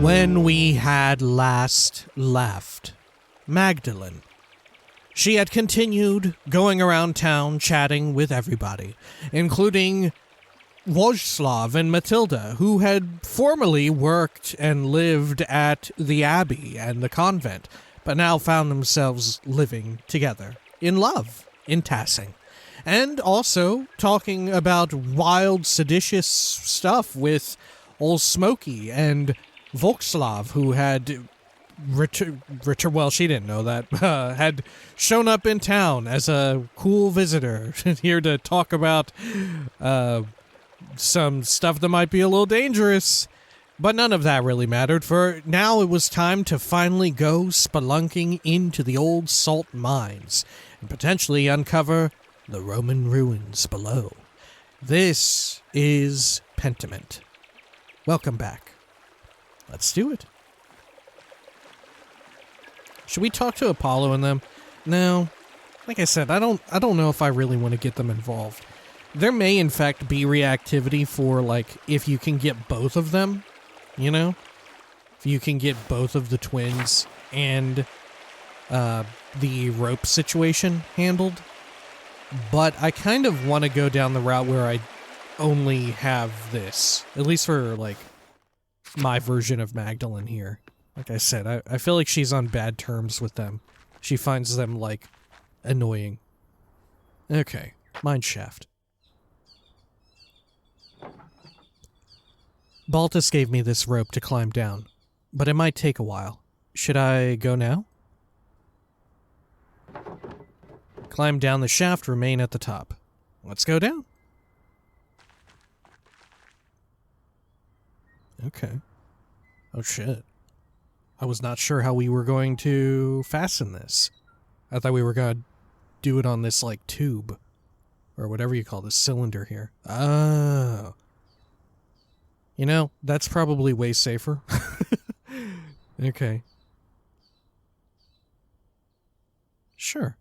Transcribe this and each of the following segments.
When we had last left Magdalene, she had continued going around town chatting with everybody, including Wojslav and Matilda, who had formerly worked and lived at the Abbey and the convent, but now found themselves living together in love in Tassing. And also talking about wild, seditious stuff with old Smokey and Vojslav, who had well, she didn't know that, had shown up in town as a cool visitor here to talk about some stuff that might be a little dangerous. But none of that really mattered, for now it was time to finally go spelunking into the old salt mines and potentially uncover the Roman ruins below. This is Pentiment. Welcome back. Let's do it. Should we talk to Apollo and them? No. Like I said, I don't know if I really want to get them involved. There may in fact be reactivity for, like, if you can get both of them, you know? If you can get both of the twins and the rope situation handled. But I kind of want to go down the route where I only have this. At least for, like, my version of Magdalene here. Like I said, I feel like she's on bad terms with them. She finds them, like, annoying. Okay, mine shaft. Baltus gave me this rope to climb down, but it might take a while. Should I go now? Climb down the shaft, remain at the top. Let's go down. Okay. Oh shit. I was not sure how we were going to fasten this. I thought we were going to do it on this, like, tube. Or whatever you call this cylinder here. Oh. You know, that's probably way safer. Okay. Sure.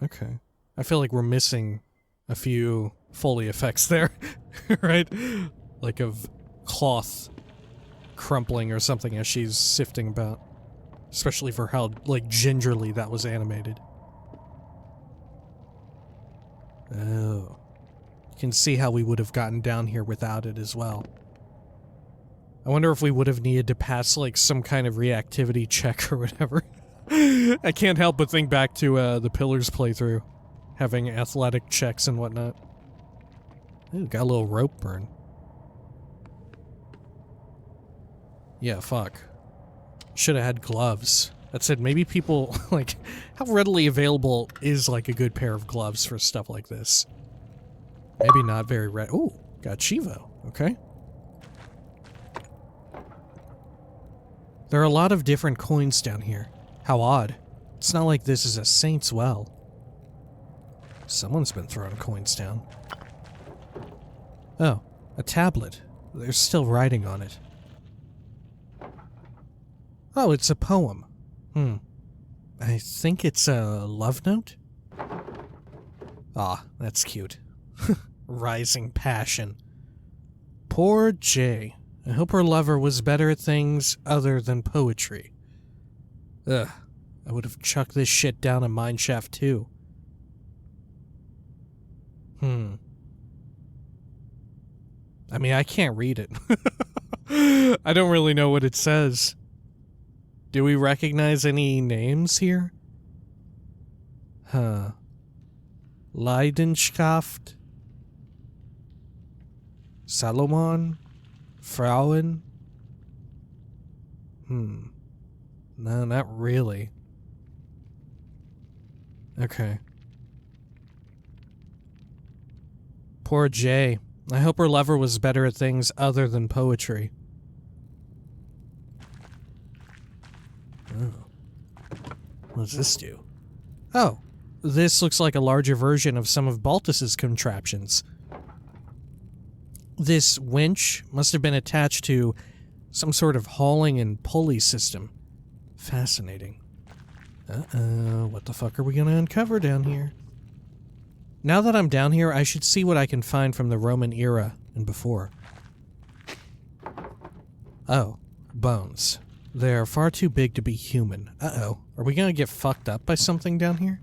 Okay. I feel like we're missing a few Foley effects there, right? Like of cloth crumpling or something as she's sifting about. Especially for how, like, gingerly that was animated. Oh. You can see how we would have gotten down here without it as well. I wonder if we would have needed to pass, like, some kind of reactivity check or whatever. I can't help but think back to the Pillars playthrough. Having athletic checks and whatnot. Ooh, got a little rope burn. Yeah, fuck. Should have had gloves. That said, maybe people, like, how readily available is, like, a good pair of gloves for stuff like this? Maybe not very ooh, got Chivo. Okay. There are a lot of different coins down here. How odd. It's not like this is a saint's well. Someone's been throwing coins down. Oh, a tablet. There's still writing on it. Oh, it's a poem. I think it's a love note? Ah, that's cute. Rising passion. Poor Jay. I hope her lover was better at things other than poetry. Ugh, I would have chucked this shit down a mineshaft too. I mean, I can't read it. I don't really know what it says. Do we recognize any names here? Leidenschaft? Salomon? Frauen? No, not really. Okay. Poor Jay. I hope her lover was better at things other than poetry. Oh. What does this do? Oh, this looks like a larger version of some of Baltus's contraptions. This winch must have been attached to some sort of hauling and pulley system. Fascinating. Uh-oh, what the fuck are we gonna uncover down here? Now that I'm down here, I should see what I can find from the Roman era and before. Oh, bones. They're far too big to be human. Uh-oh. Are we gonna get fucked up by something down here?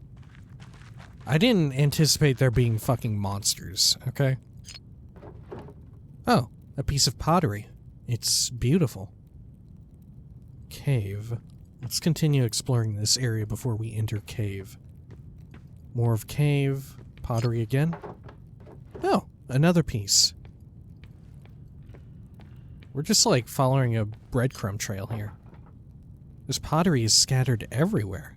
I didn't anticipate there being fucking monsters, okay? Oh, a piece of pottery. It's beautiful. Cave. Let's continue exploring this area before we enter cave. More of cave. Pottery again. Oh, another piece. We're just like following a breadcrumb trail here. This pottery is scattered everywhere.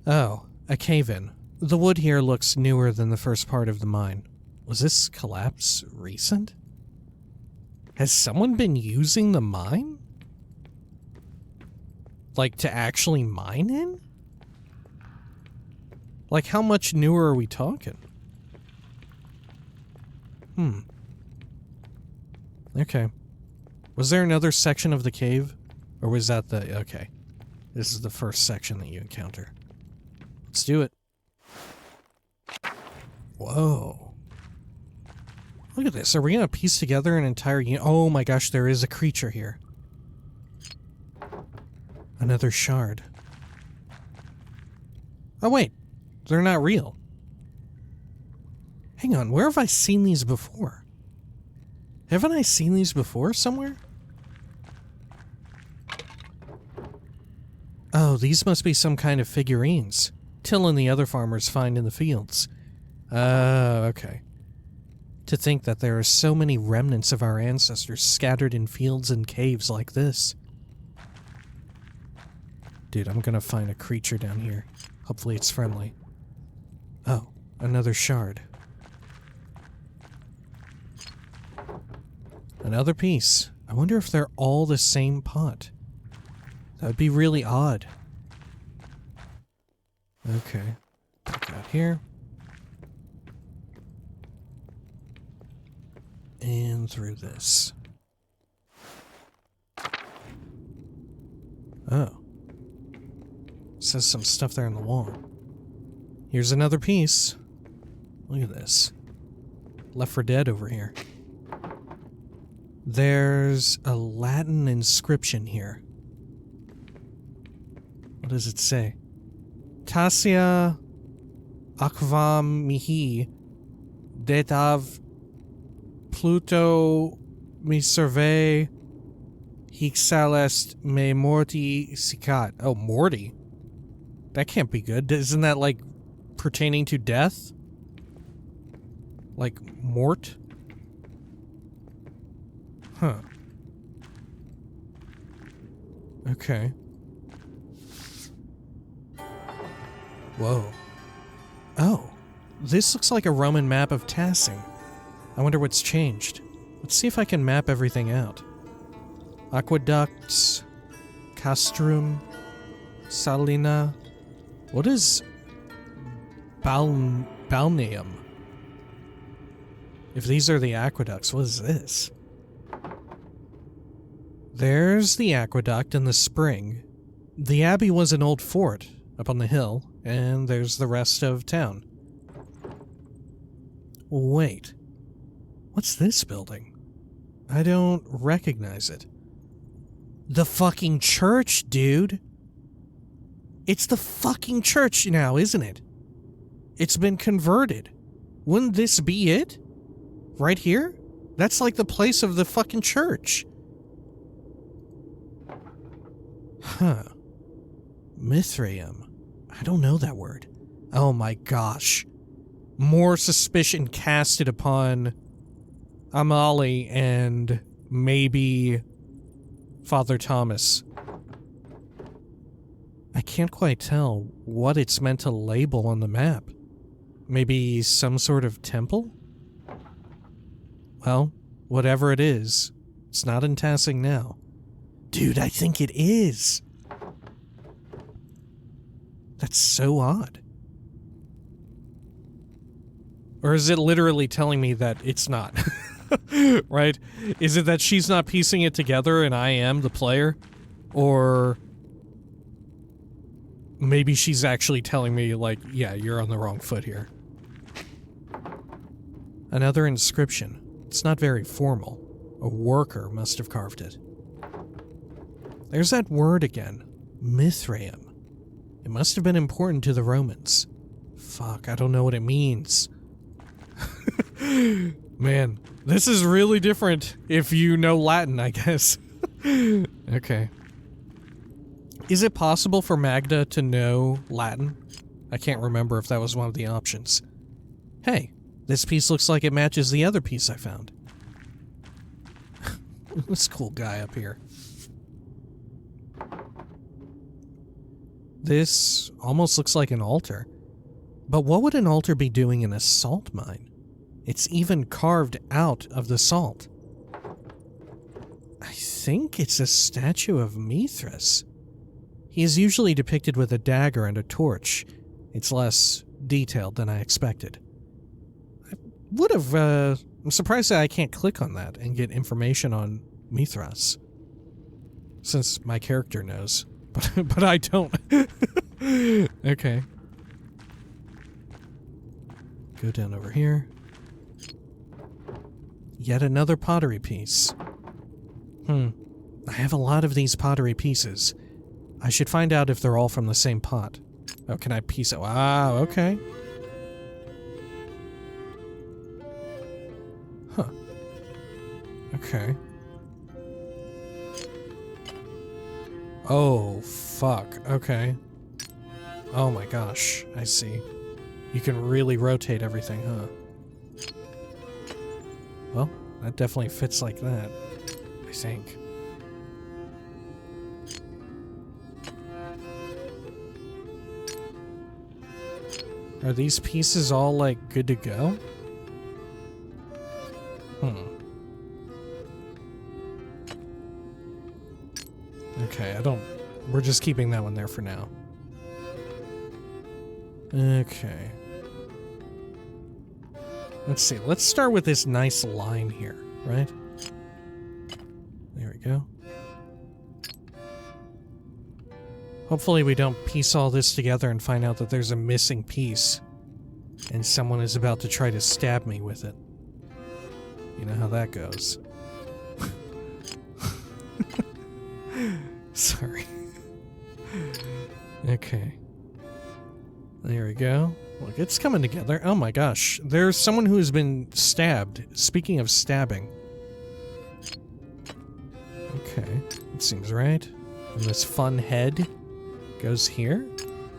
Oh, a cave-in. The wood here looks newer than the first part of the mine. Was this collapse recent? Has someone been using the mine? Like, to actually mine in? Like, how much newer are we talking? Okay. Was there another section of the cave? Or was that the... Okay. This is the first section that you encounter. Let's do it. Whoa. Look at this. Are we gonna piece together an entire... Oh my gosh, there is a creature here. Another shard. Oh wait. They're not real. Hang on, where have I seen these before? Haven't I seen these before somewhere? Oh, these must be some kind of figurines Till and the other farmers find in the fields. Okay. To think that there are so many remnants of our ancestors scattered in fields and caves like this. Dude, I'm gonna find a creature down here. Hopefully it's friendly. Oh, another shard. Another piece. I wonder if they're all the same pot. That would be really odd. Okay. Put that here. And through this. Oh. Says some stuff there on the wall. Here's another piece. Look at this. Left 4 Dead over here. There's a Latin inscription here. What does it say? Tassia aquam mihi detav Pluto mi survey hic celest me morti sicat. Oh, Morty? That can't be good. Isn't that like pertaining to death? Like mort? Huh. Okay. Whoa. Oh. This looks like a Roman map of Tassing. I wonder what's changed. Let's see if I can map everything out. Aqueducts. Castrum. Salina. What is balneum? If these are the aqueducts, what is this? There's the aqueduct and the spring. The abbey was an old fort up on the hill, and there's the rest of town. Wait. What's this building? I don't recognize it. The fucking church, dude! It's the fucking church now, isn't it? It's been converted. Wouldn't this be it? Right here? That's like the place of the fucking church. Huh. Mithraeum. I don't know that word. Oh my gosh. More suspicion casted upon Amali and maybe Father Thomas. I can't quite tell what it's meant to label on the map. Maybe some sort of temple? Well, whatever it is, it's not in Tassing now. Dude, I think it is. That's so odd. Or is it literally telling me that it's not? Right? Is it that she's not piecing it together and I am the player? Or maybe she's actually telling me, like, yeah, you're on the wrong foot here. Another inscription. It's not very formal. A worker must have carved it. There's that word again. Mithraeum. It must have been important to the Romans. Fuck, I don't know what it means. Man, this is really different if you know Latin, I guess. Okay. Is it possible for Magda to know Latin? I can't remember if that was one of the options. Hey, this piece looks like it matches the other piece I found. This cool guy up here. This almost looks like an altar. But what would an altar be doing in a salt mine? It's even carved out of the salt. I think it's a statue of Mithras. He is usually depicted with a dagger and a torch. It's less detailed than I expected. I'm surprised that I can't click on that and get information on Mithras. Since my character knows. But I don't. Okay. Go down over here. Yet another pottery piece. I have a lot of these pottery pieces. I should find out if they're all from the same pot. Oh, can I piece it? Wow, okay. Huh. Okay. Oh, fuck. Okay. Oh my gosh, I see. You can really rotate everything, huh? Well, that definitely fits like that, I think. Are these pieces all, like, good to go? Okay, we're just keeping that one there for now. Okay. Let's see, let's start with this nice line here, right? There we go. Hopefully we don't piece all this together and find out that there's a missing piece and someone is about to try to stab me with it. You know how that goes. Sorry. Okay. There we go. Look, it's coming together. Oh my gosh. There's someone who has been stabbed. Speaking of stabbing. Okay. It seems right. And this fun head goes here.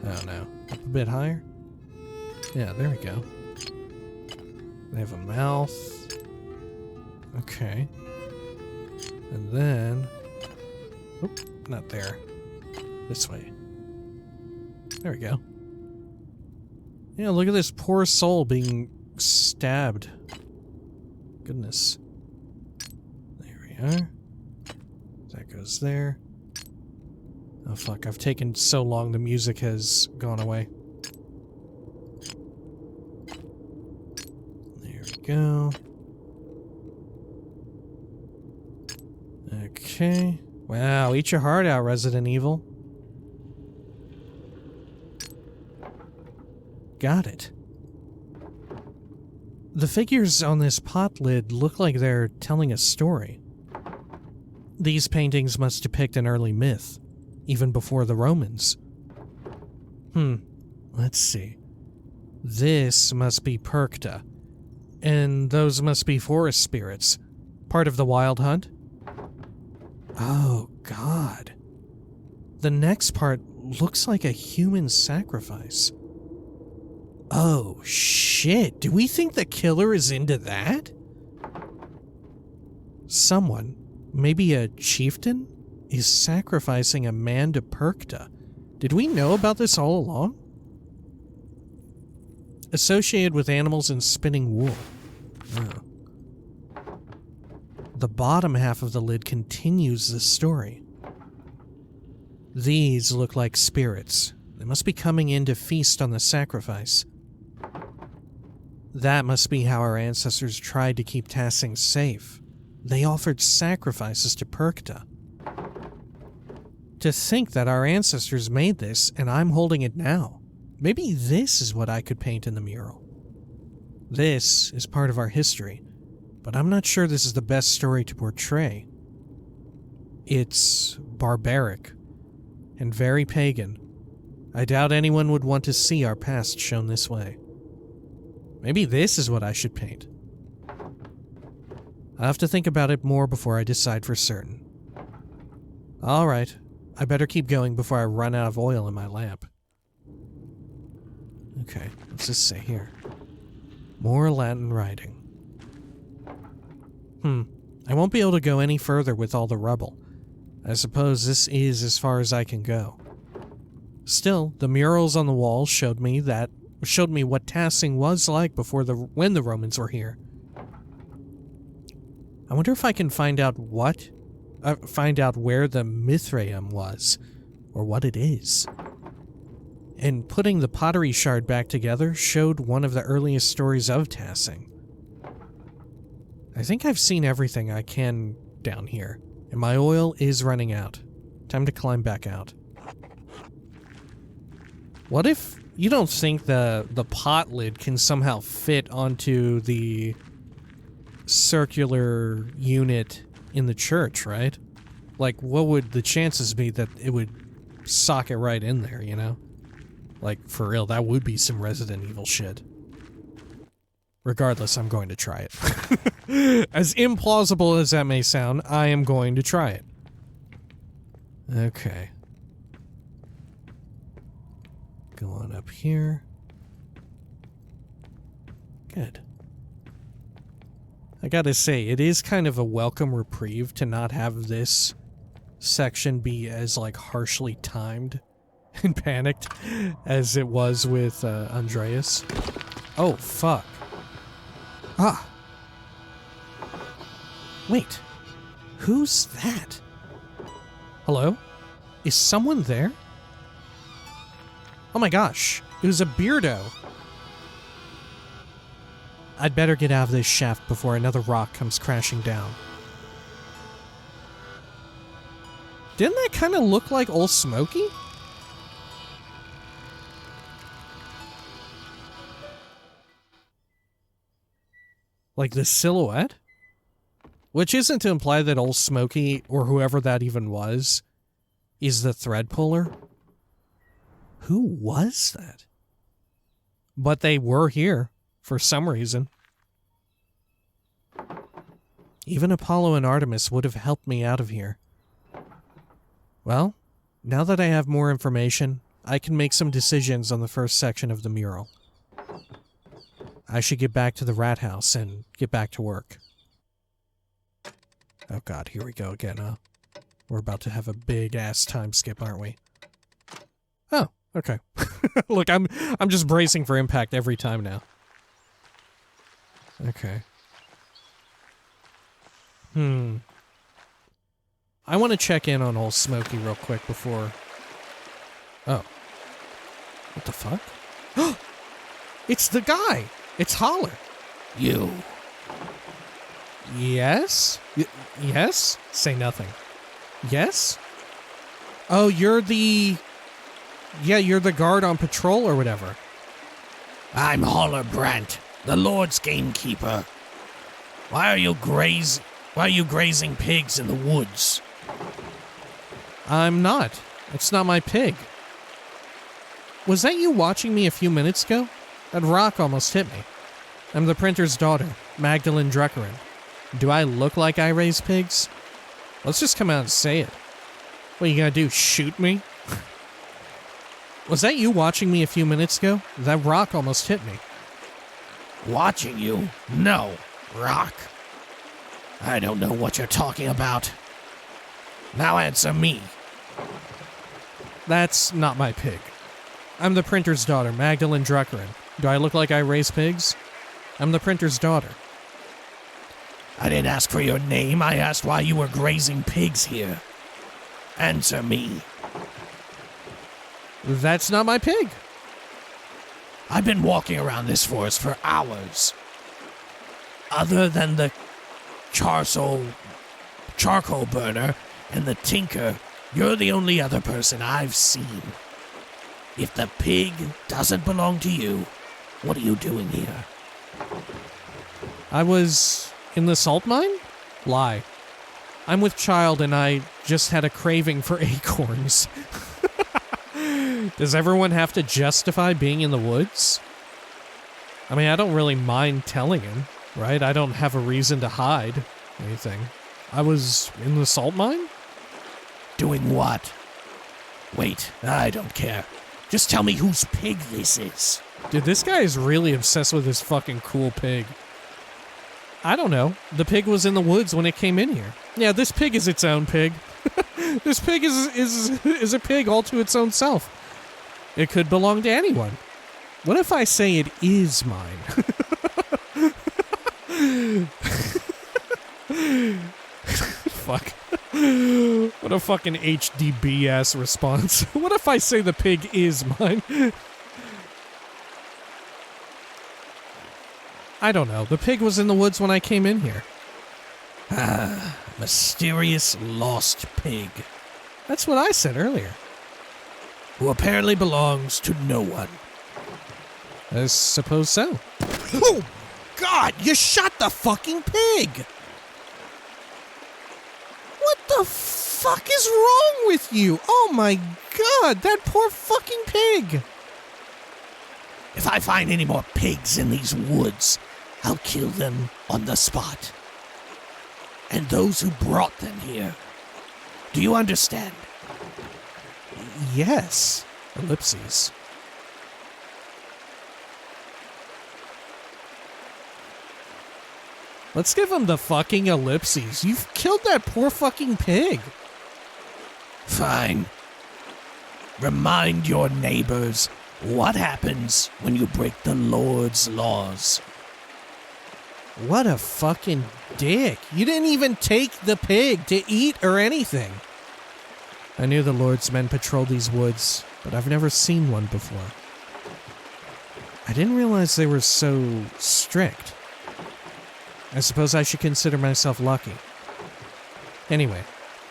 Oh no. Up a bit higher. Yeah, there we go. They have a mouth. Okay. And then... Oop, not there. This way. There we go. Yeah, look at this poor soul being stabbed. Goodness. There we are. That goes there. Oh fuck, I've taken so long the music has gone away. There we go. Okay. Wow, eat your heart out, Resident Evil. Got it. The figures on this pot lid look like they're telling a story. These paintings must depict an early myth, even before the Romans. Let's see. This must be Perkta, and those must be forest spirits, part of the Wild Hunt. Oh, God. The next part looks like a human sacrifice. Oh, shit. Do we think the killer is into that? Someone, maybe a chieftain, is sacrificing a man to Perkta. Did we know about this all along? Associated with animals and spinning wool. Oh. The bottom half of the lid continues the story. These look like spirits. They must be coming in to feast on the sacrifice. That must be how our ancestors tried to keep Tassing safe. They offered sacrifices to Perkta. To think that our ancestors made this and I'm holding it now. Maybe this is what I could paint in the mural. This is part of our history, but I'm not sure this is the best story to portray. It's barbaric and very pagan. I doubt anyone would want to see our past shown this way. Maybe this is what I should paint. I'll have to think about it more before I decide for certain. Alright, I better keep going before I run out of oil in my lamp. Okay, what's this say here? More Latin writing. I won't be able to go any further with all the rubble. I suppose this is as far as I can go. Still, the murals on the wall showed me what Tassing was like when the Romans were here. I wonder if I can find out where the Mithraeum was, or what it is. And putting the pottery shard back together showed one of the earliest stories of Tassing. I think I've seen everything I can down here, and my oil is running out. Time to climb back out. What if you don't think the pot lid can somehow fit onto the circular unit in the church, right? Like, what would the chances be that it would socket right in there, you know? Like, for real, that would be some Resident Evil shit. Regardless, I'm going to try it. As implausible as that may sound, I am going to try it. Okay. Go on up here. Good. I gotta say, it is kind of a welcome reprieve to not have this section be as, like, harshly timed and panicked as it was with Andreas. Oh, fuck. Ah. Wait. Who's that? Hello? Is someone there? Oh my gosh. It was a beardo. I'd better get out of this shaft before another rock comes crashing down. Didn't that kind of look like Old Smokey? Like the silhouette? Which isn't to imply that Old Smokey, or whoever that even was, is the thread puller. Who was that? But they were here, for some reason. Even Apollo and Artemis would have helped me out of here. Well, now that I have more information, I can make some decisions on the first section of the mural. I should get back to the rat house and get back to work. Oh god, here we go again, huh? We're about to have a big-ass time skip, aren't we? Oh, okay. Look, I'm just bracing for impact every time now. Okay. I want to check in on Old Smokey real quick before... Oh. What the fuck? It's the guy! It's Holler! You. Yes? Yes? Say nothing. Yes? Oh, you're the... Yeah, you're the guard on patrol or whatever. I'm Holler Brant, the Lord's gamekeeper. Why are you grazing pigs in the woods? I'm not. It's not my pig. Was that you watching me a few minutes ago? That rock almost hit me. I'm the printer's daughter, Magdalene Druckerin. Do I look like I raise pigs? Let's just come out and say it. What are you gonna do, shoot me? Was that you watching me a few minutes ago? That rock almost hit me. Watching you? No, rock. I don't know what you're talking about. Now answer me. That's not my pig. I'm the printer's daughter, Magdalene Druckerin. Do I look like I raise pigs? I'm the printer's daughter. I didn't ask for your name. I asked why you were grazing pigs here. Answer me. That's not my pig. I've been walking around this forest for hours. Other than the charcoal burner and the tinker, You're the only other person I've seen. If the pig doesn't belong to you, what are you doing here? I was in the salt mine? Lie. I'm with child and I just had a craving for acorns. Does everyone have to justify being in the woods? I mean, I don't really mind telling him, right? I don't have a reason to hide anything. I was in the salt mine? Doing what? Wait, I don't care. Just tell me whose pig this is. Dude, this guy is really obsessed with his fucking cool pig. I don't know. The pig was in the woods when it came in here. Yeah, this pig is its own pig. This pig is a pig all to its own self. It could belong to anyone. What if I say it is mine? Fuck. What a fucking HDB-ass response. What if I say the pig is mine? I don't know. The pig was in the woods when I came in here. Ah, mysterious lost pig. That's what I said earlier. Who apparently belongs to no one. I suppose so. Oh, God, you shot the fucking pig! What the fuck is wrong with you? Oh my God, that poor fucking pig! If I find any more pigs in these woods, I'll kill them on the spot. And those who brought them here. Do you understand? Yes. Ellipses. Let's give him the fucking ellipses. You've killed that poor fucking pig. Fine. Remind your neighbors what happens when you break the Lord's laws. What a fucking dick. You didn't even take the pig to eat or anything. I knew the Lord's men patrolled these woods, but I've never seen one before. I didn't realize they were so strict. I suppose I should consider myself lucky. Anyway,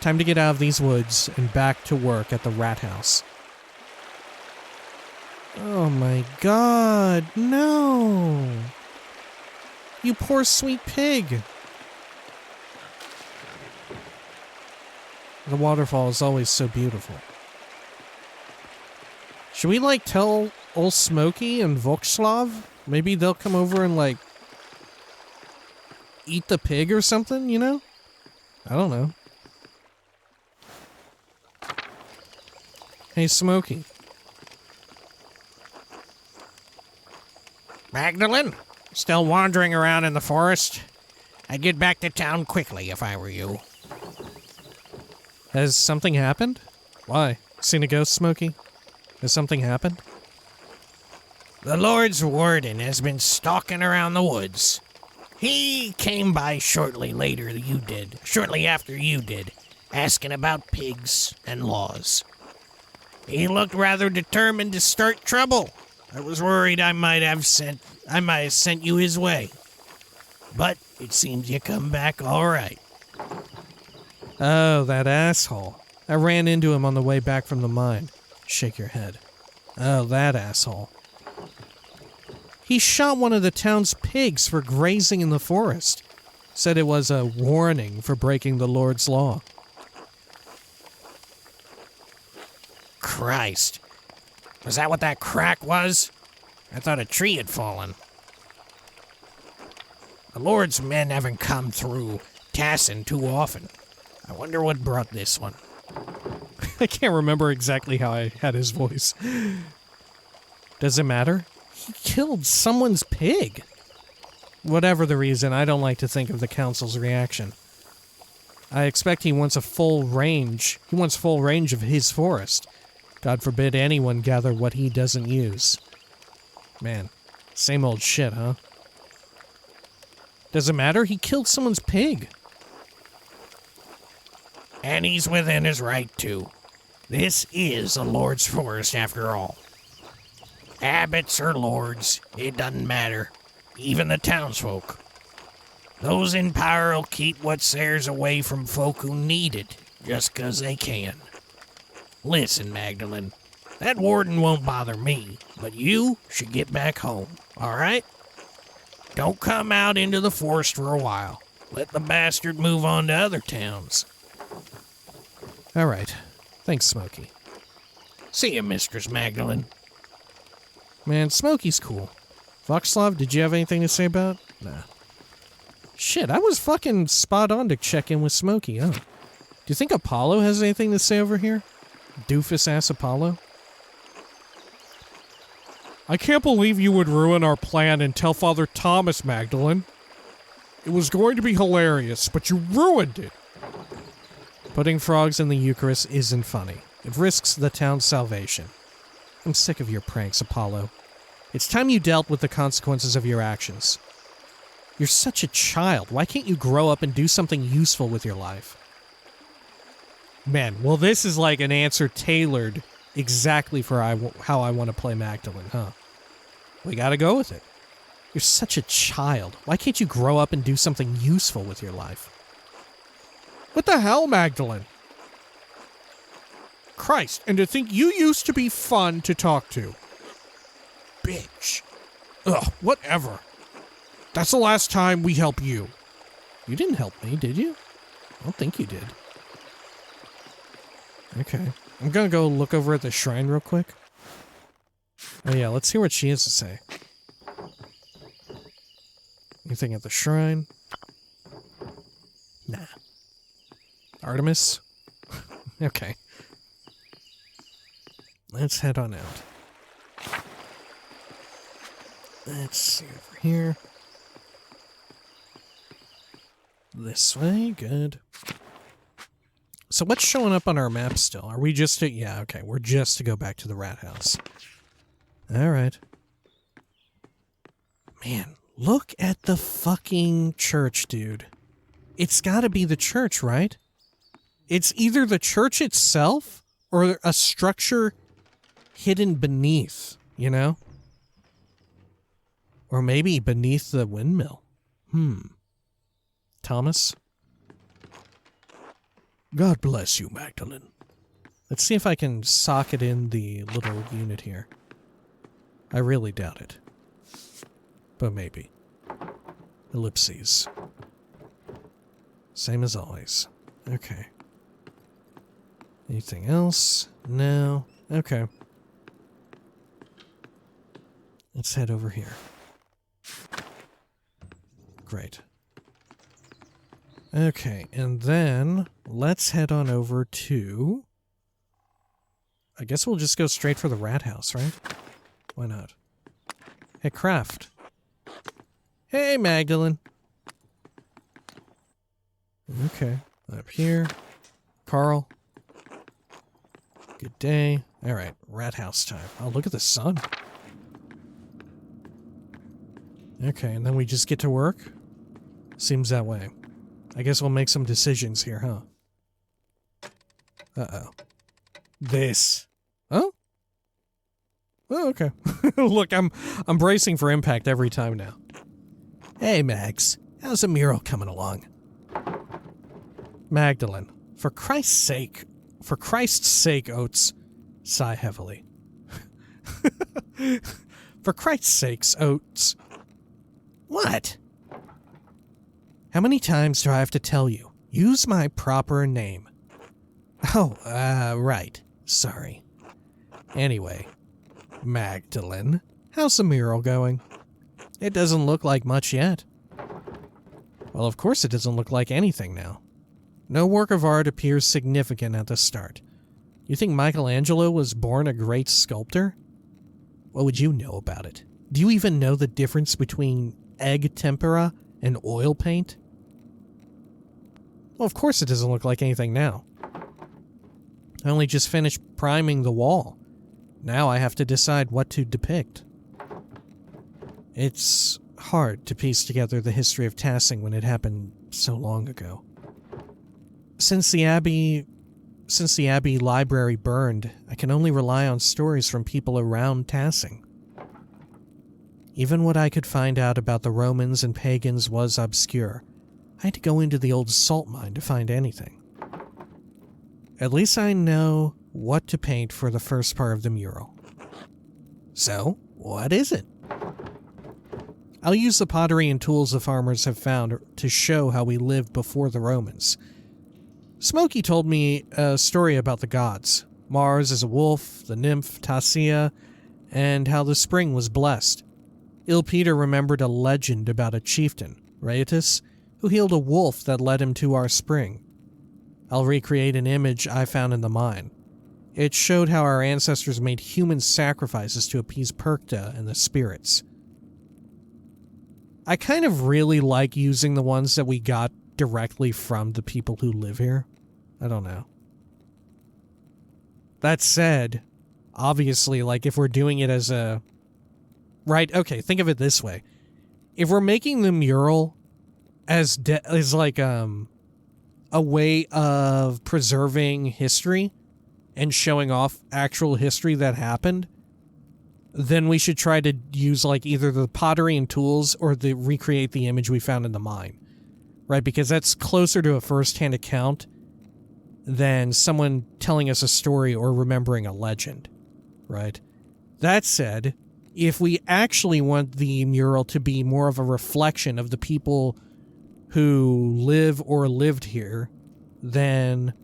time to get out of these woods and back to work at the rat house. Oh my God, no! You poor sweet pig! The waterfall is always so beautiful. Should we, tell old Smokey and Vokslav? Maybe they'll come over and, eat the pig or something, you know? I don't know. Hey, Smokey. Magdalene? Still wandering around in the forest? I'd get back to town quickly if I were you. Has something happened? Why? Seen a ghost, Smokey? Has something happened? The Lord's warden has been stalking around the woods. He came by shortly after you did, asking about pigs and laws. He looked rather determined to start trouble. I was worried I might have sent you his way. But it seems you come back all right. Oh, that asshole. I ran into him on the way back from the mine. Shake your head. Oh, that asshole. He shot one of the town's pigs for grazing in the forest. Said it was a warning for breaking the Lord's law. Christ. Was that what that crack was? I thought a tree had fallen. The Lord's men haven't come through Tassing too often. I wonder what brought this one. I can't remember exactly how I had his voice. Does it matter? He killed someone's pig. Whatever the reason, I don't like to think of the council's reaction. I expect he wants full range of his forest. God forbid anyone gather what he doesn't use. Man, same old shit, huh? Does it matter? He killed someone's pig. And he's within his right to. This is a lord's forest after all. Abbots or lords, it doesn't matter. Even the townsfolk. Those in power will keep what's theirs away from folk who need it, just 'cause they can. Listen, Magdalene, that warden won't bother me, but you should get back home, all right? Don't come out into the forest for a while. Let the bastard move on to other towns. All right. Thanks, Smokey. See you, Mistress Magdalene. Man, Smokey's cool. Voxlov, did you have anything to say about it? Nah. Shit, I was fucking spot on to check in with Smokey, huh? Do you think Apollo has anything to say over here? Doofus-ass Apollo? I can't believe you would ruin our plan and tell Father Thomas, Magdalene. It was going to be hilarious, but you ruined it. Putting frogs in the Eucharist isn't funny. It risks the town's salvation. I'm sick of your pranks, Apollo. It's time you dealt with the consequences of your actions. You're such a child. Why can't you grow up and do something useful with your life? Man, well, this is like an answer tailored exactly for how I want to play Magdalene, huh? We gotta go with it. You're such a child. Why can't you grow up and do something useful with your life? What the hell, Magdalene? Christ, and to think you used to be fun to talk to. Bitch. Ugh, whatever. That's the last time we help you. You didn't help me, did you? I don't think you did. Okay. I'm gonna go look over at the shrine real quick. Oh yeah, let's hear what she has to say. Anything at the shrine? Nah. Artemis? Okay. Let's head on out. Let's see over here. This way, good. So what's showing up on our map still? Are we just to... Yeah, okay, we're just to go back to the rat house. Alright. Man, look at the fucking church, dude. It's gotta be the church, right? It's either the church itself or a structure hidden beneath, you know? Or maybe beneath the windmill. Thomas? God bless you, Magdalene. Let's see if I can socket in the little unit here. I really doubt it. But maybe. Ellipses. Same as always. Okay. Anything else? No. Okay. Let's head over here. Great. Okay, and then let's head on over to... I guess we'll just go straight for the rat house, right? Why not? Hey, Kraft. Hey, Magdalene. Okay, up here. Carl. Good day. Alright, rat house time. Oh, look at the sun. Okay, and then we just get to work? Seems that way. I guess we'll make some decisions here, huh? Uh-oh. This. Oh? Oh, okay. Look, I'm bracing for impact every time now. Hey, Mags. How's the mural coming along? Magdalene. For Christ's sake, Oates. Sigh heavily. For Christ's sakes, Oates. What? How many times do I have to tell you? Use my proper name. Oh, right. Sorry. Anyway, Magdalene, how's the mural going? It doesn't look like much yet. Well, of course it doesn't look like anything now. No work of art appears significant at the start. You think Michelangelo was born a great sculptor? What would you know about it? Do you even know the difference between egg tempera and oil paint? Well, of course it doesn't look like anything now. I only just finished priming the wall. Now I have to decide what to depict. It's hard to piece together the history of Tassing when it happened so long ago. Since the Abbey library burned, I can only rely on stories from people around Tassing. Even what I could find out about the Romans and pagans was obscure. I had to go into the old salt mine to find anything. At least I know what to paint for the first part of the mural. So, what is it? I'll use the pottery and tools the farmers have found to show how we lived before the Romans. Smokey told me a story about the gods. Mars as a wolf, the nymph Tassing, and how the spring was blessed. Il Peter remembered a legend about a chieftain, Rhaetus, who healed a wolf that led him to our spring. I'll recreate an image I found in the mine. It showed how our ancestors made human sacrifices to appease Perkta and the spirits. I kind of really like using the ones that we got directly from the people who live here. I don't know. That said, obviously, like, if we're doing it as a... Right, okay, think of it this way. If we're making the mural as like, a way of preserving history and showing off actual history that happened, then we should try to use, like, either the pottery and tools or recreate the image we found in the mine. Right, because that's closer to a first-hand account than someone telling us a story or remembering a legend. Right? That said, if we actually want the mural to be more of a reflection of the people who live or lived here, then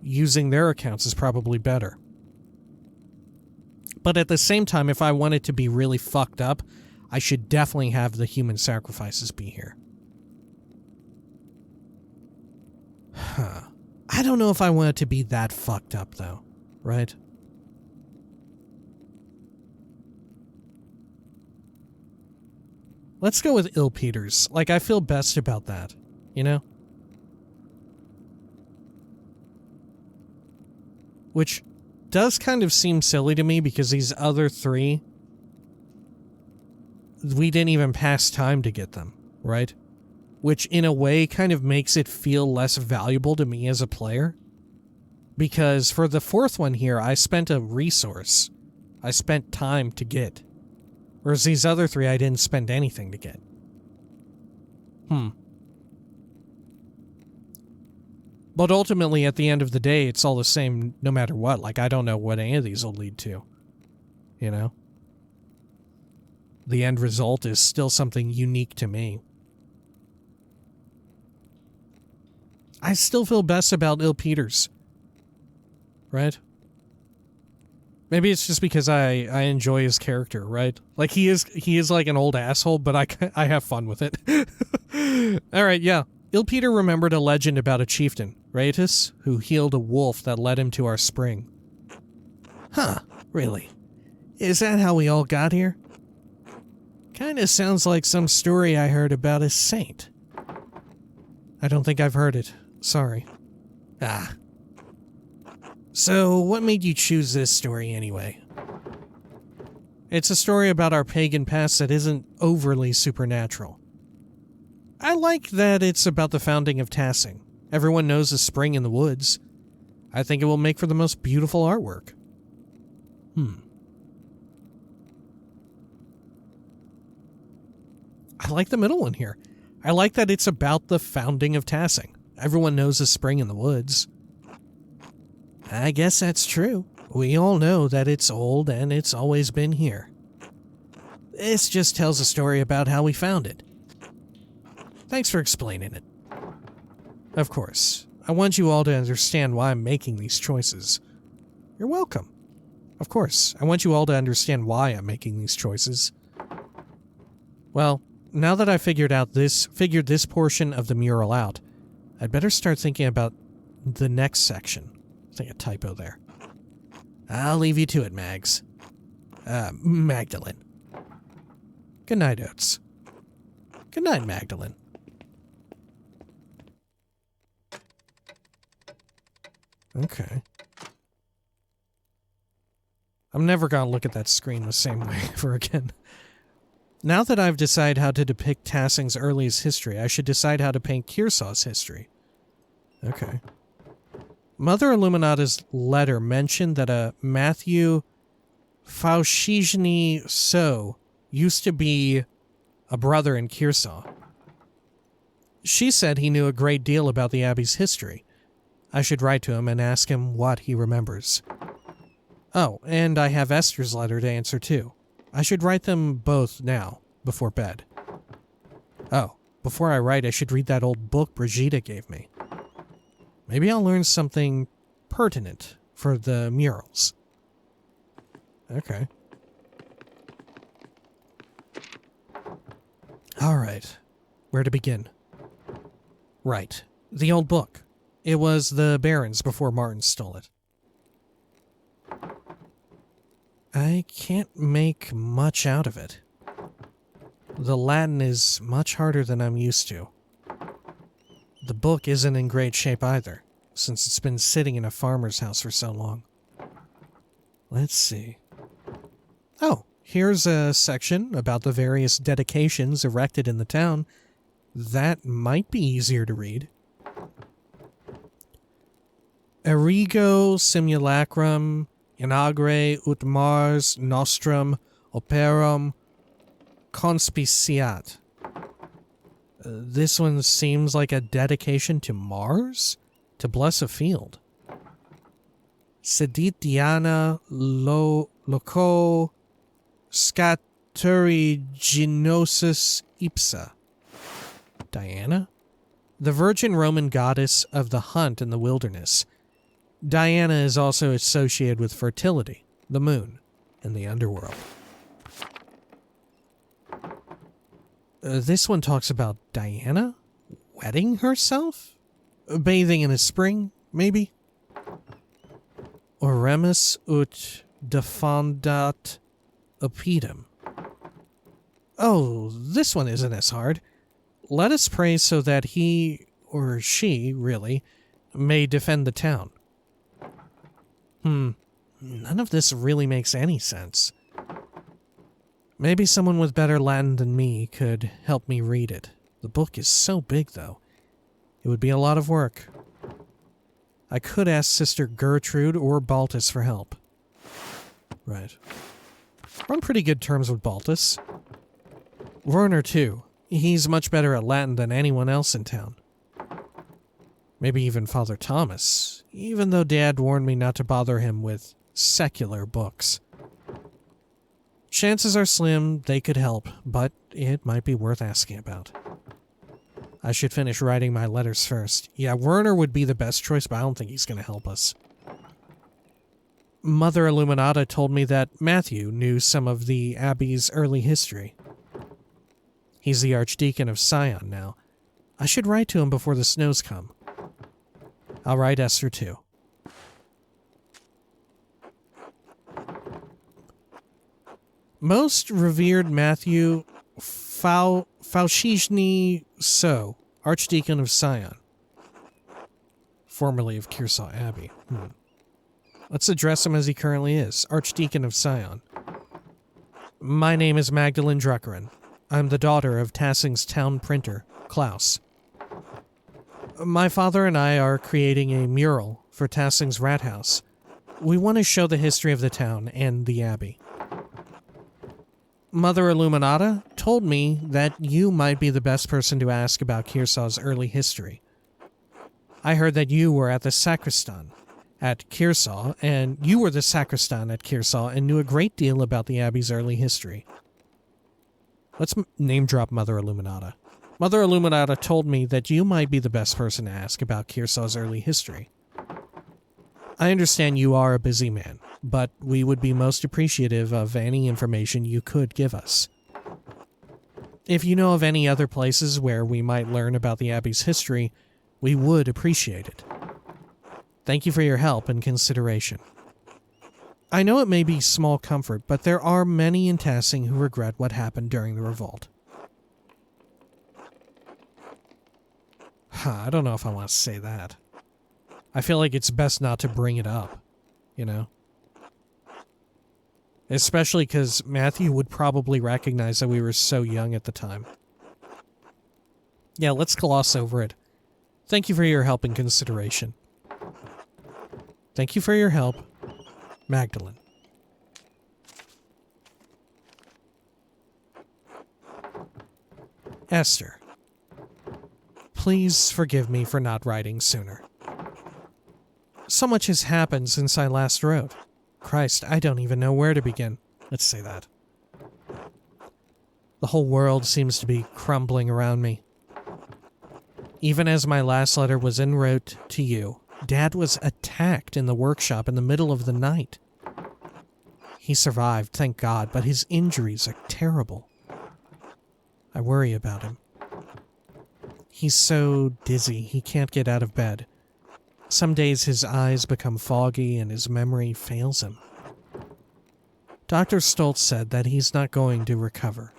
using their accounts is probably better. But at the same time, if I want it to be really fucked up, I should definitely have the human sacrifices be here. Huh. I don't know if I want it to be that fucked up, though. Right? Let's go with Il Peters. Like, I feel best about that. You know? Which does kind of seem silly to me because these other three, we didn't even pass time to get them, right? Which in a way kind of makes it feel less valuable to me as a player. Because for the fourth one here, I spent a resource. I spent time to get. Whereas these other three, I didn't spend anything to get. But ultimately, at the end of the day, it's all the same no matter what. Like, I don't know what any of these will lead to. You know? The end result is still something unique to me. I still feel best about Il Peters. Right? Maybe it's just because I enjoy his character, right? Like, he is like an old asshole, but I have fun with it. Alright, yeah. Il Peter remembered a legend about a chieftain, Rhaetus, who healed a wolf that led him to our spring. Huh, really? Is that how we all got here? Kinda sounds like some story I heard about a saint. I don't think I've heard it. Sorry. Ah. So, what made you choose this story anyway? It's a story about our pagan past that isn't overly supernatural. I like that it's about the founding of Tassing. Everyone knows a spring in the woods. I think it will make for the most beautiful artwork. I like the middle one here. I like that it's about the founding of Tassing. Everyone knows a spring in the woods. I guess that's true. We all know that it's old and it's always been here. This just tells a story about how we found it. Thanks for explaining it. Of course, I want you all to understand why I'm making these choices. You're welcome. Of course, I want you all to understand why I'm making these choices. Well, now that I figured this portion of the mural out, I'd better start thinking about the next section. I think a typo there. I'll leave you to it, Mags. Magdalene. Good night, Oates. Good night, Magdalene. Okay. I'm never gonna look at that screen the same way ever again. Now that I've decided how to depict Tassing's earliest history, I should decide how to paint Kearsaw's history. Okay. Mother Illuminata's letter mentioned that a Matthew Fauchigny So used to be a brother in Kearsau. She said he knew a great deal about the Abbey's history. I should write to him and ask him what he remembers. Oh, and I have Esther's letter to answer too. I should write them both now, before bed. Oh, before I write, I should read that old book Brigitte gave me. Maybe I'll learn something pertinent for the murals. Okay. Alright, where to begin? Right, the old book. It was the Baron's before Martin stole it. I can't make much out of it. The Latin is much harder than I'm used to. The book isn't in great shape either, since it's been sitting in a farmer's house for so long. Let's see. Oh, here's a section about the various dedications erected in the town. That might be easier to read. Errigo simulacrum inaugure ut Mars nostrum operum conspiciat. This one seems like a dedication to Mars? To bless a field. Sedit Diana loco scaturiginosus ipsa. Diana? The virgin Roman goddess of the hunt in the wilderness. Diana is also associated with fertility, the moon, and the underworld. This one talks about Diana wetting herself? Bathing in a spring, maybe? Oremus ut defundat oppidum. Oh, this one isn't as hard. Let us pray so that he, or she, really, may defend the town. None of this really makes any sense. Maybe someone with better Latin than me could help me read it. The book is so big, though. It would be a lot of work. I could ask Sister Gertrude or Baltus for help. Right. We're on pretty good terms with Baltus. Werner, too. He's much better at Latin than anyone else in town. Maybe even Father Thomas, even though Dad warned me not to bother him with secular books. Chances are slim they could help, but it might be worth asking about. I should finish writing my letters first. Yeah, Werner would be the best choice, but I don't think he's going to help us. Mother Illuminata told me that Matthew knew some of the Abbey's early history. He's the Archdeacon of Sion now. I should write to him before the snows come. I'll write Esther too. Most revered Matthew Fauchizny So, Archdeacon of Sion, formerly of Kearsarge Abbey. Let's address him as he currently is, Archdeacon of Sion. My name is Magdalene Druckerin. I'm the daughter of Tassing's town printer, Klaus. My father and I are creating a mural for Tassing's rat house. We want to show the history of the town and the Abbey. Mother Illuminata told me that you might be the best person to ask about Kearsarge's early history. I heard that you were at the sacristan at Kearsarge, and you were the sacristan at Kearsarge and knew a great deal about the Abbey's early history. Let's name drop Mother Illuminata. Mother Illuminata told me that you might be the best person to ask about Kearsarge's early history. I understand you are a busy man, but we would be most appreciative of any information you could give us. If you know of any other places where we might learn about the Abbey's history, we would appreciate it. Thank you for your help and consideration. I know it may be small comfort, but there are many in Tassing who regret what happened during the revolt. I don't know if I want to say that. I feel like it's best not to bring it up, you know? Especially because Matthew would probably recognize that we were so young at the time. Yeah, let's gloss over it. Thank you for your help and consideration. Thank you for your help, Magdalene. Esther. Please forgive me for not writing sooner. So much has happened since I last wrote. Christ, I don't even know where to begin. Let's say that. The whole world seems to be crumbling around me. Even as my last letter was en route to you, Dad was attacked in the workshop in the middle of the night. He survived, thank God, but his injuries are terrible. I worry about him. He's so dizzy, he can't get out of bed. Some days his eyes become foggy and his memory fails him. Dr. Stoltz said that he's not going to recover,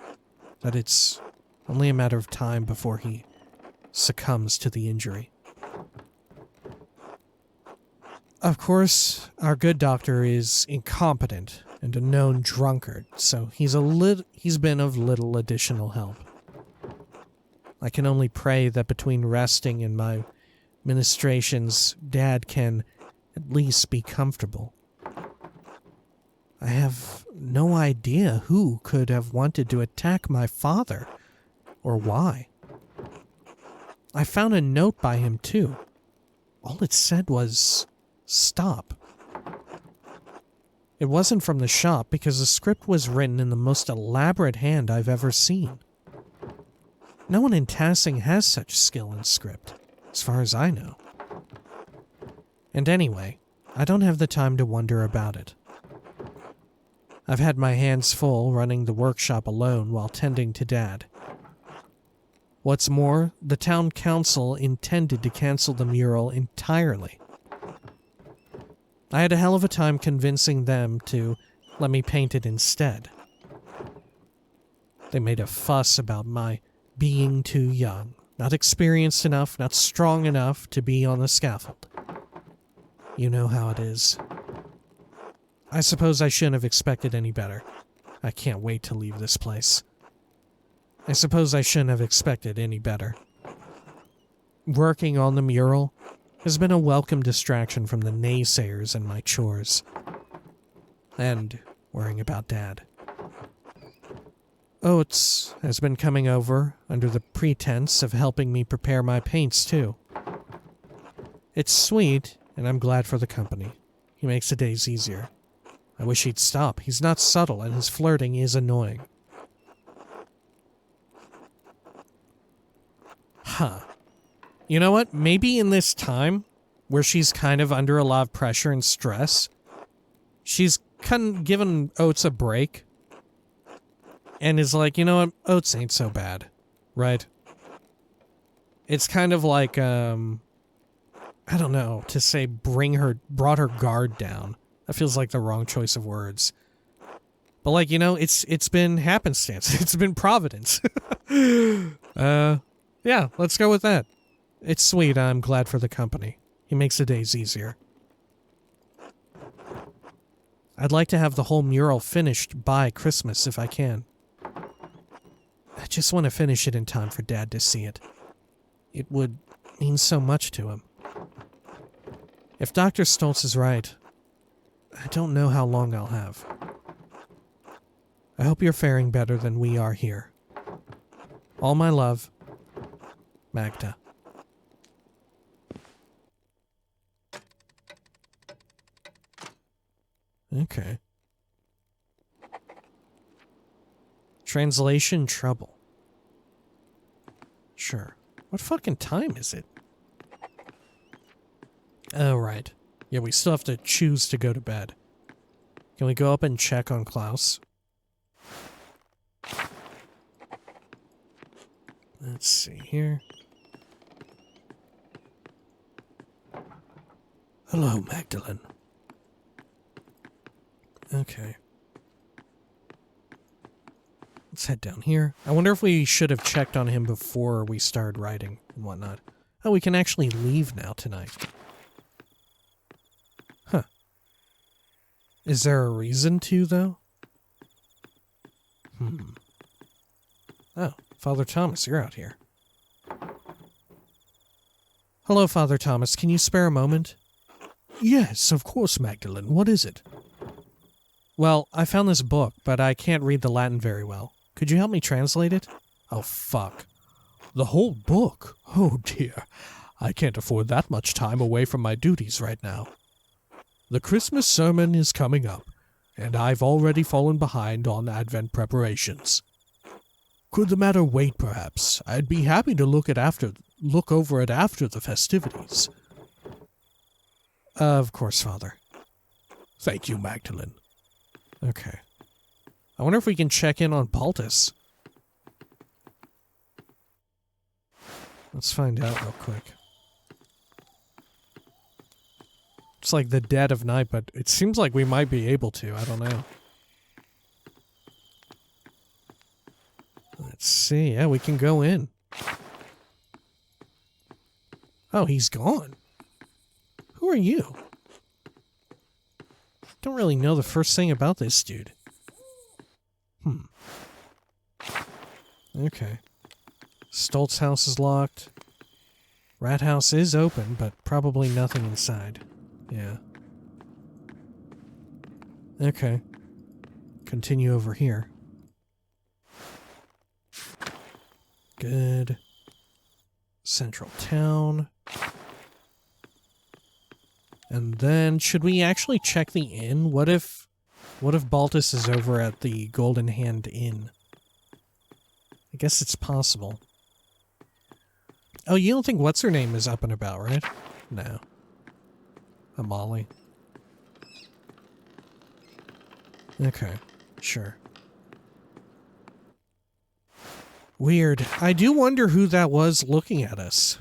that it's only a matter of time before he succumbs to the injury. Of course, our good doctor is incompetent and a known drunkard, so he's been of little additional help. I can only pray that between resting and my ministrations, Dad can at least be comfortable. I have no idea who could have wanted to attack my father, or why. I found a note by him, too. All it said was, "Stop." It wasn't from the shop because the script was written in the most elaborate hand I've ever seen. No one in Tassing has such skill in script, as far as I know. And anyway, I don't have the time to wonder about it. I've had my hands full running the workshop alone while tending to Dad. What's more, the town council intended to cancel the mural entirely. I had a hell of a time convincing them to let me paint it instead. They made a fuss about my being too young, not experienced enough, not strong enough to be on the scaffold. You know how it is. I suppose I shouldn't have expected any better. I can't wait to leave this place. I suppose I shouldn't have expected any better. Working on the mural has been a welcome distraction from the naysayers and my chores. And worrying about Dad. Oates has been coming over under the pretense of helping me prepare my paints, too. It's sweet, and I'm glad for the company. He makes the days easier. I wish he'd stop. He's not subtle, and his flirting is annoying. Huh. You know what? Maybe in this time, where she's kind of under a lot of pressure and stress, she's kind of given Oates a break, and is like, you know what? Oates ain't so bad, right? It's kind of like, I don't know, to say brought her guard down. That feels like the wrong choice of words. But like, you know, it's been happenstance. It's been providence. Yeah, let's go with that. It's sweet. I'm glad for the company. He makes the days easier. I'd like to have the whole mural finished by Christmas if I can. I just want to finish it in time for Dad to see it. It would mean so much to him. If Dr. Stoltz is right, I don't know how long I'll have. I hope you're faring better than we are here. All my love, Magda. Okay. Translation trouble. Sure. What fucking time is it? Oh, right. Yeah, we still have to choose to go to bed. Can we go up and check on Klaus? Let's see here. Hello, Magdalene. Okay. Let's head down here. I wonder if we should have checked on him before we started writing and whatnot. Oh, we can actually leave now tonight. Huh. Is there a reason to, though? Oh, Father Thomas, you're out here. Hello, Father Thomas. Can you spare a moment? Yes, of course, Magdalene. What is it? Well, I found this book, but I can't read the Latin very well. Could you help me translate it? Oh, fuck. The whole book? Oh, dear. I can't afford that much time away from my duties right now. The Christmas sermon is coming up, and I've already fallen behind on Advent preparations. Could the matter wait, perhaps? I'd be happy to look over it after the festivities. Of course, Father. Thank you, Magdalene. Okay. I wonder if we can check in on Baltus. Let's find out real quick. It's like the dead of night, but it seems like we might be able to. I don't know. Let's see. Yeah, we can go in. Oh, he's gone. Who are you? Don't really know the first thing about this dude. Okay. Stoltz house is locked. Rat house is open, but probably nothing inside. Yeah. Okay. Continue over here. Good. Central town. And then, should we actually check the inn? What if Baltus is over at the Golden Hand Inn? I guess it's possible. Oh, you don't think what's-her-name is up and about, right? No. Amali. Okay, sure. Weird. I do wonder who that was looking at us.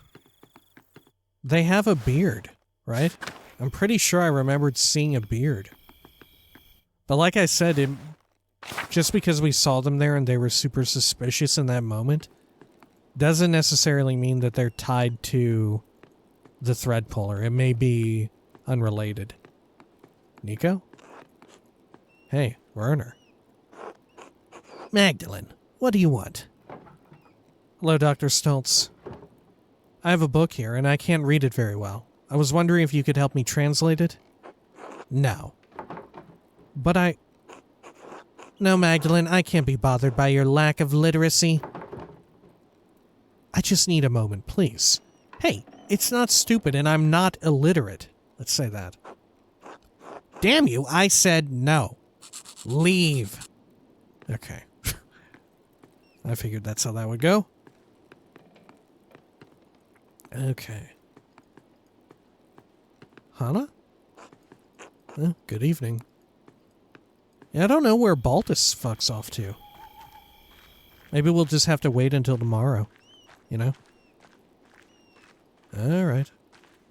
They have a beard, right? I'm pretty sure I remembered seeing a beard. But like I said, just because we saw them there and they were super suspicious in that moment, doesn't necessarily mean that they're tied to the thread puller. It may be unrelated. Nico? Hey, Werner. Magdalene, what do you want? Hello, Dr. Stoltz. I have a book here, and I can't read it very well. I was wondering if you could help me translate it? No. But No, Magdalene, I can't be bothered by your lack of literacy. I just need a moment, please. Hey, it's not stupid, and I'm not illiterate. Let's say that. Damn you, I said no. Leave. Okay. I figured that's how that would go. Okay. Hannah? Good evening. Yeah, I don't know where Baltus fucks off to. Maybe we'll just have to wait until tomorrow. You know? Alright.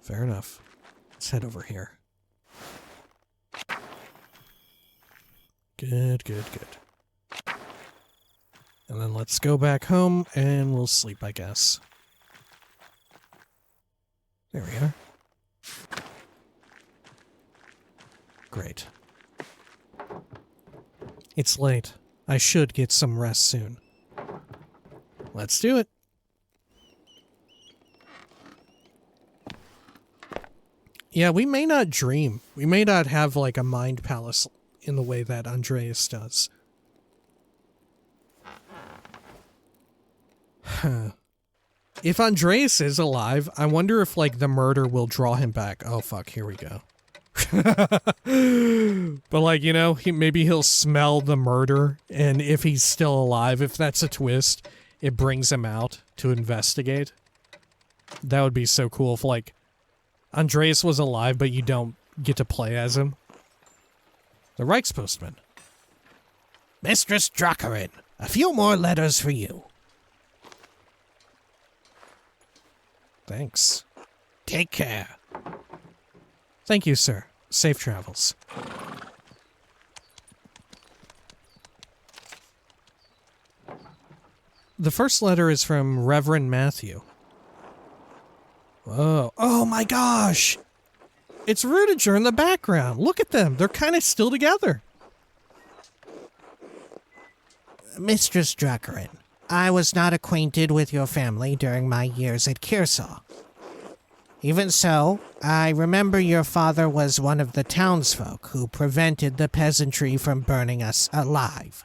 Fair enough. Let's head over here. Good, good, good. And then let's go back home and we'll sleep, I guess. There we are. Great. It's late. I should get some rest soon. Let's do it. Yeah, we may not dream. We may not have like a mind palace in the way that Andreas does. If Andreas is alive, I wonder if like the murder will draw him back. Oh fuck, here we go. But like, you know, maybe he'll smell the murder, and if he's still alive, if that's a twist, it brings him out to investigate. That would be so cool if like Andreas was alive, but you don't get to play as him. The Reichspostman. Mistress Druckerin, a few more letters for you. Thanks. Take care. Thank you, sir. Safe travels. The first letter is from Reverend Matthew. Whoa. Oh my gosh! It's Rudiger in the background. Look at them. They're kind of still together. Mistress Druckerin, I was not acquainted with your family during my years at Kearsarge. Even so, I remember your father was one of the townsfolk who prevented the peasantry from burning us alive.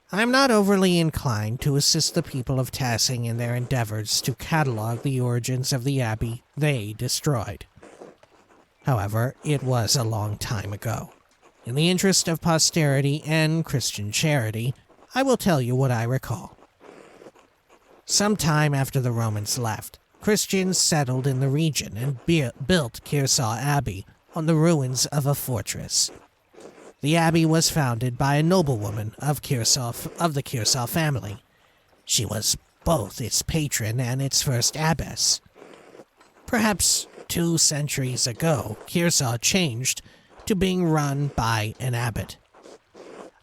I'm not overly inclined to assist the people of Tassing in their endeavors to catalog the origins of the abbey they destroyed. However, it was a long time ago. In the interest of posterity and Christian charity, I will tell you what I recall. Sometime after the Romans left, Christians settled in the region and built Kearsarge Abbey on the ruins of a fortress. The abbey was founded by a noblewoman of the Kearsarge family. She was both its patron and its first abbess. Perhaps 2 centuries ago, Kearsarge changed to being run by an abbot.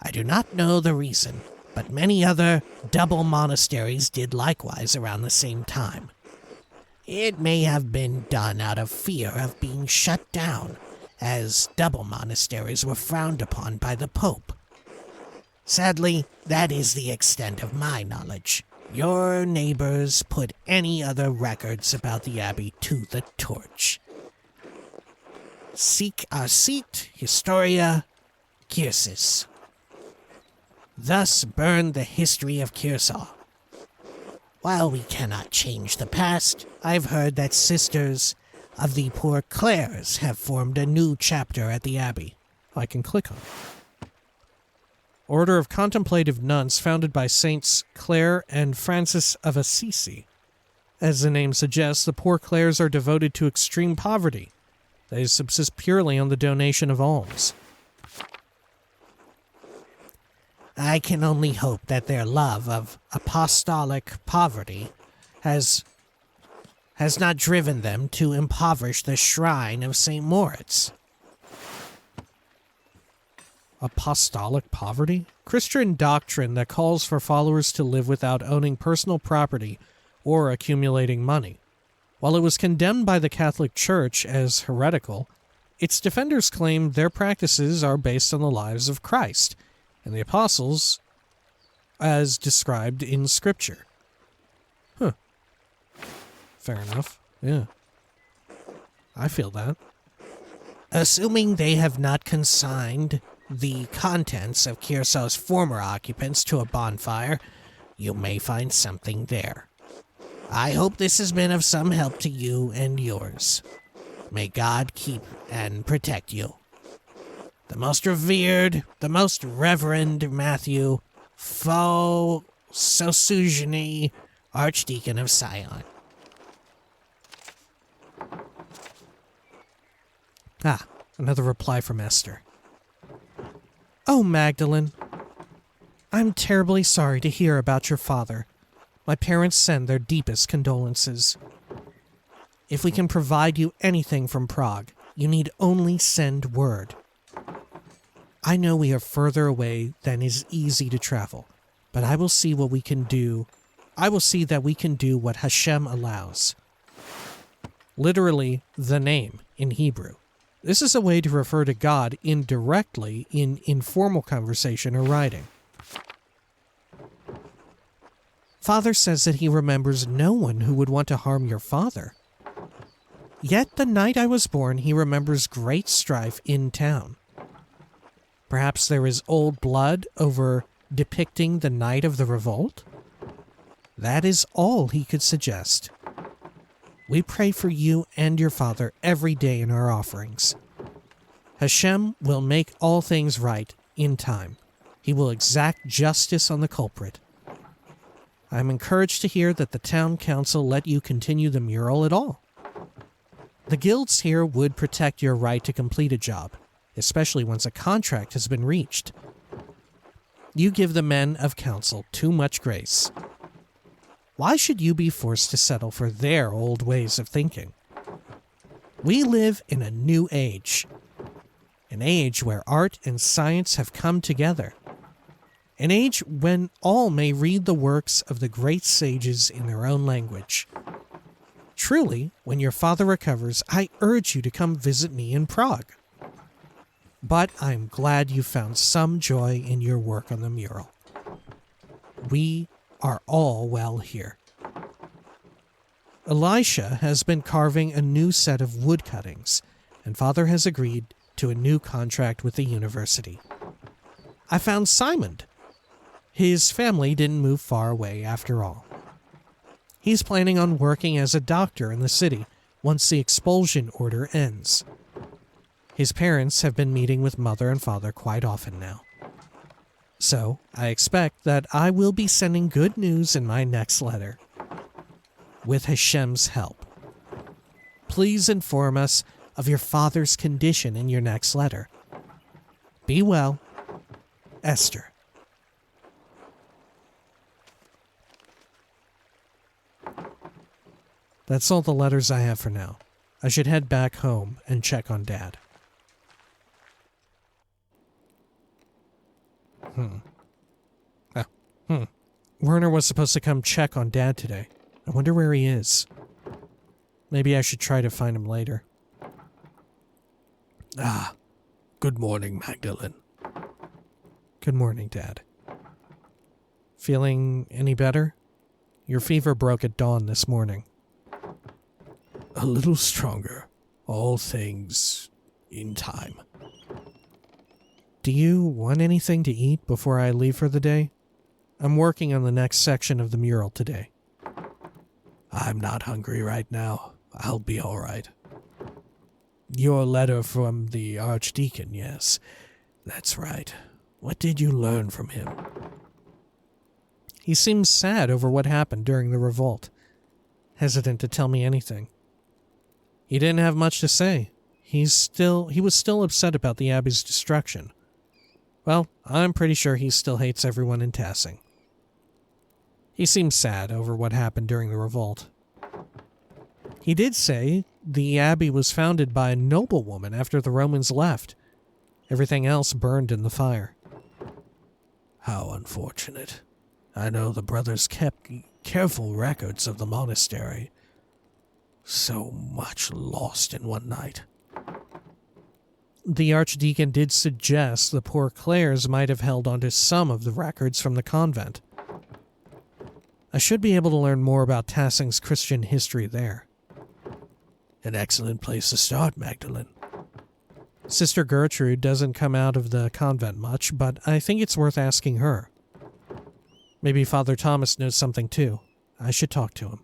I do not know the reason, but many other double monasteries did likewise around the same time. It may have been done out of fear of being shut down, as double monasteries were frowned upon by the Pope. Sadly, that is the extent of my knowledge. Your neighbors put any other records about the abbey to the torch. Sic arsit historia Kearsis. Thus burned the history of Kearsarge. While we cannot change the past, I've heard that sisters of the Poor Clares have formed a new chapter at the abbey. I can click on it. Order of Contemplative Nuns founded by Saints Clare and Francis of Assisi. As the name suggests, the Poor Clares are devoted to extreme poverty. They subsist purely on the donation of alms. I can only hope that their love of apostolic poverty has not driven them to impoverish the shrine of St. Moritz. Apostolic poverty? Christian doctrine that calls for followers to live without owning personal property or accumulating money. While it was condemned by the Catholic Church as heretical, its defenders claim their practices are based on the lives of Christ and the apostles as described in Scripture. Fair enough. Yeah. I feel that. Assuming they have not consigned the contents of Kearsarge's former occupants to a bonfire, you may find something there. I hope this has been of some help to you and yours. May God keep and protect you. The most revered, the most reverend Matthew Faux Sosugeny, Archdeacon of Sion. Another reply from Esther. Oh, Magdalene, I'm terribly sorry to hear about your father. My parents send their deepest condolences. If we can provide you anything from Prague, you need only send word. I know we are further away than is easy to travel, but I will see what we can do. I will see that we can do what Hashem allows. Literally, the name in Hebrew. This is a way to refer to God indirectly in informal conversation or writing. Father says that he remembers no one who would want to harm your father. Yet the night I was born, he remembers great strife in town. Perhaps there is old blood over depicting the night of the revolt? That is all he could suggest. We pray for you and your father every day in our offerings. Hashem will make all things right in time. He will exact justice on the culprit. I am encouraged to hear that the town council let you continue the mural at all. The guilds here would protect your right to complete a job, especially once a contract has been reached. You give the men of council too much grace. Why should you be forced to settle for their old ways of thinking? We live in a new age. An age where art and science have come together. An age when all may read the works of the great sages in their own language. Truly, when your father recovers, I urge you to come visit me in Prague. But I'm glad you found some joy in your work on the mural. We are all well here. Elisha has been carving a new set of wood cuttings, and Father has agreed to a new contract with the university. I found Simon. His family didn't move far away after all. He's planning on working as a doctor in the city once the expulsion order ends. His parents have been meeting with mother and father quite often now. So, I expect that I will be sending good news in my next letter. With Hashem's help. Please inform us of your father's condition in your next letter. Be well, Esther. That's all the letters I have for now. I should head back home and check on Dad. Werner was supposed to come check on Dad today. I wonder where he is. Maybe I should try to find him later. Good morning, Magdalene. Good morning, Dad. Feeling any better? Your fever broke at dawn this morning. A little stronger. All things in time. Do you want anything to eat before I leave for the day? I'm working on the next section of the mural today. I'm not hungry right now. I'll be all right. Your letter from the Archdeacon, Yes, that's right. What did you learn from him? He seems sad over what happened during the revolt. Hesitant to tell me anything. He didn't have much to say. He was still upset about the Abbey's destruction. Well, I'm pretty sure he still hates everyone in Tassing. He seems sad over what happened during the revolt. He did say the Abbey was founded by a noblewoman after the Romans left. Everything else burned in the fire. How unfortunate. I know the brothers kept careful records of the monastery. So much lost in one night. The Archdeacon did suggest the poor Clares might have held onto some of the records from the convent. I should be able to learn more about Tassing's Christian history there. An excellent place to start, Magdalene. Sister Gertrude doesn't come out of the convent much, but I think it's worth asking her. Maybe Father Thomas knows something too. I should talk to him.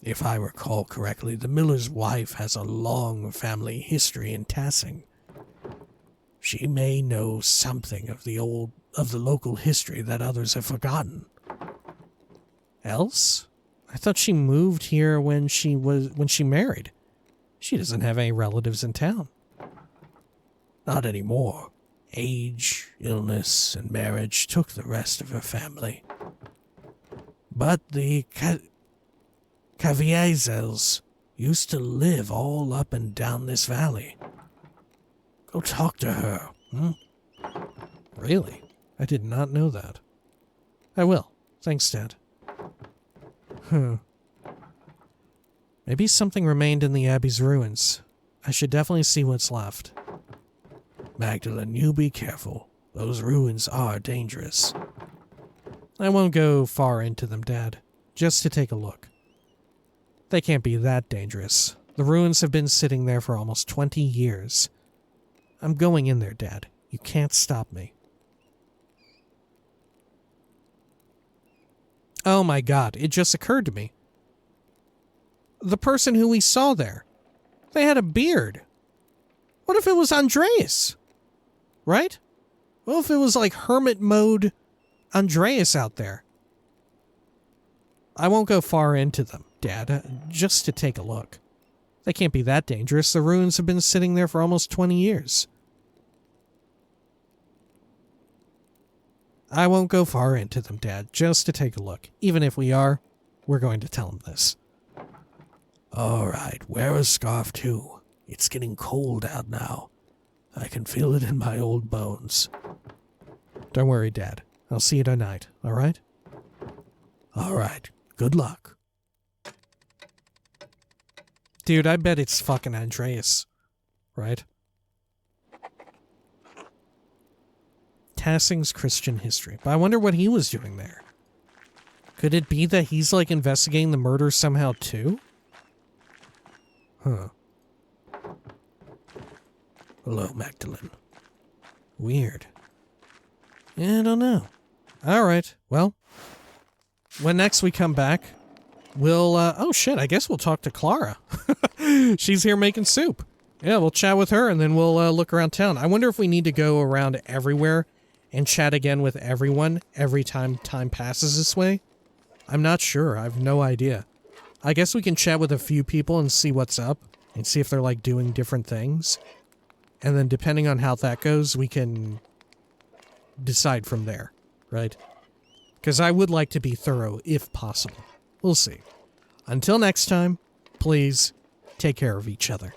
If I recall correctly, the miller's wife has a long family history in Tassing. She may know something of the local history that others have forgotten. Else? I thought she moved here when she married. She doesn't have any relatives in town. Not anymore. Age, illness, and marriage took the rest of her family. But the Caviezels used to live all up and down this valley. Go talk to her, Really? I did not know that. I will. Thanks, Dad. Maybe something remained in the Abbey's ruins. I should definitely see what's left. Magdalene, you be careful. Those ruins are dangerous. I won't go far into them, Dad. Just to take a look. They can't be that dangerous. The ruins have been sitting there for almost 20 years. I'm going in there, Dad. You can't stop me. Oh my God, it just occurred to me. The person who we saw there, they had a beard. What if it was Andreas? Right? What if it was like hermit mode Andreas out there? I won't go far into them, Dad, just to take a look. They can't be that dangerous. The ruins have been sitting there for almost 20 years. I won't go far into them, Dad, just to take a look. Even if we are, we're going to tell him this. All right, wear a scarf too. It's getting cold out now. I can feel it in my old bones. Don't worry, Dad. I'll see you tonight, all right? All right, good luck. Dude, I bet it's fucking Andreas, right? Tassing's Christian history. But I wonder what he was doing there. Could it be that he's like investigating the murder somehow too? Hello, Magdalene. Weird. Yeah, I don't know. Alright, well. When next we come back, we'll, oh shit, I guess we'll talk to Clara. She's here making soup. Yeah, we'll chat with her and then we'll look around town. I wonder if we need to go around everywhere and chat again with everyone every time passes this way. I'm not sure. I have no idea. I guess we can chat with a few people and see what's up and see if they're like doing different things. And then depending on how that goes, we can decide from there, right? Because I would like to be thorough if possible. We'll see. Until next time, please take care of each other.